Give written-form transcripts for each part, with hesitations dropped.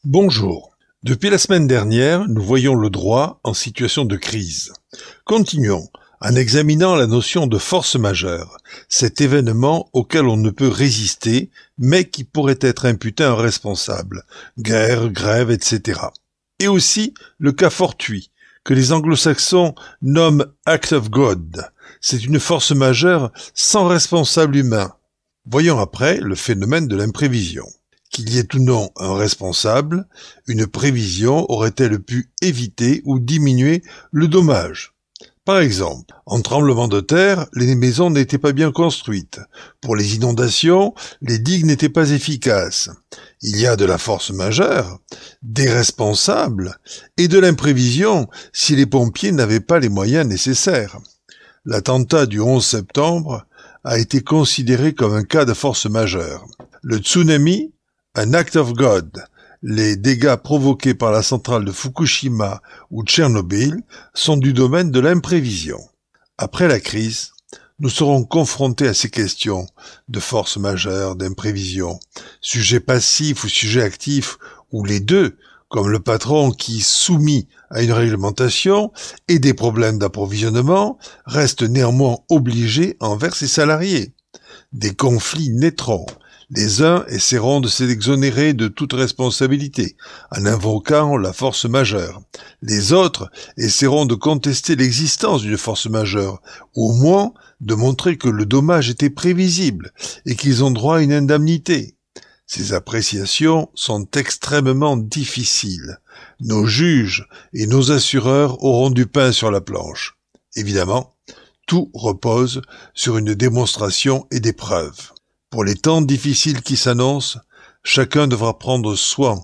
Bonjour. Depuis la semaine dernière, nous voyons le droit en situation de crise. Continuons en examinant la notion de force majeure, cet événement auquel on ne peut résister, mais qui pourrait être imputé à un responsable, guerre, grève, etc. Et aussi le cas fortuit, que les anglo-saxons nomment Act of God. C'est une force majeure sans responsable humain. Voyons après le phénomène de l'imprévision. Qu'il y ait ou non un responsable, une prévision aurait-elle pu éviter ou diminuer le dommage? Par exemple, en tremblement de terre, les maisons n'étaient pas bien construites. Pour les inondations, les digues n'étaient pas efficaces. Il y a de la force majeure, des responsables et de l'imprévision si les pompiers n'avaient pas les moyens nécessaires. L'attentat du 11 septembre a été considéré comme un cas de force majeure. Le tsunami, un act of God. Les dégâts provoqués par la centrale de Fukushima ou Tchernobyl sont du domaine de l'imprévision. Après la crise, nous serons confrontés à ces questions de force majeure, d'imprévision, sujet passif ou sujet actif, ou les deux, comme le patron qui, soumis à une réglementation et des problèmes d'approvisionnement, reste néanmoins obligé envers ses salariés. Des conflits naîtront. Les uns essaieront de s'exonérer de toute responsabilité, en invoquant la force majeure. Les autres essaieront de contester l'existence d'une force majeure, ou au moins de montrer que le dommage était prévisible et qu'ils ont droit à une indemnité. Ces appréciations sont extrêmement difficiles. Nos juges et nos assureurs auront du pain sur la planche. Évidemment, tout repose sur une démonstration et des preuves. Pour les temps difficiles qui s'annoncent, chacun devra prendre soin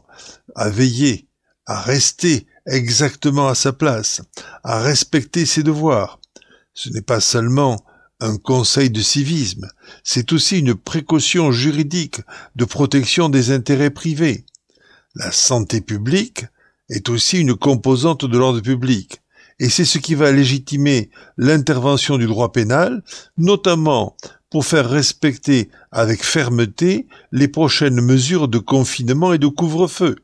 à veiller, à rester exactement à sa place, à respecter ses devoirs. Ce n'est pas seulement un conseil de civisme, c'est aussi une précaution juridique de protection des intérêts privés. La santé publique est aussi une composante de l'ordre public, et c'est ce qui va légitimer l'intervention du droit pénal, notamment pour faire respecter avec fermeté les prochaines mesures de confinement et de couvre-feu.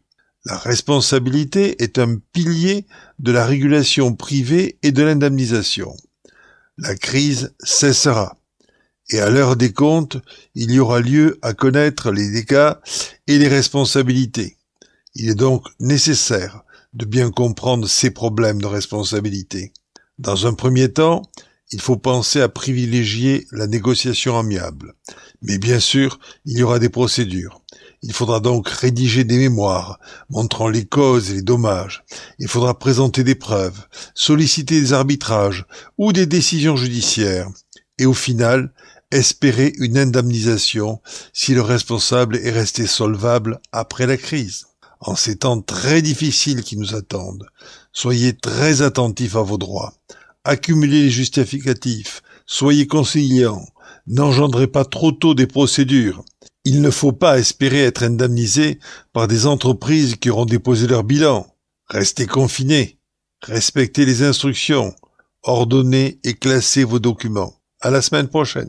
La responsabilité est un pilier de la régulation privée et de l'indemnisation. La crise cessera, et à l'heure des comptes, il y aura lieu à connaître les dégâts et les responsabilités. Il est donc nécessaire de bien comprendre ces problèmes de responsabilité. Dans un premier temps, il faut penser à privilégier la négociation amiable. Mais bien sûr, il y aura des procédures. Il faudra donc rédiger des mémoires montrant les causes et les dommages. Il faudra présenter des preuves, solliciter des arbitrages ou des décisions judiciaires. Et au final, espérer une indemnisation si le responsable est resté solvable après la crise. En ces temps très difficiles qui nous attendent, soyez très attentifs à vos droits. Accumulez les justificatifs, soyez conciliants, n'engendrez pas trop tôt des procédures. Il ne faut pas espérer être indemnisé par des entreprises qui auront déposé leur bilan. Restez confinés, respectez les instructions, ordonnez et classez vos documents. À la semaine prochaine.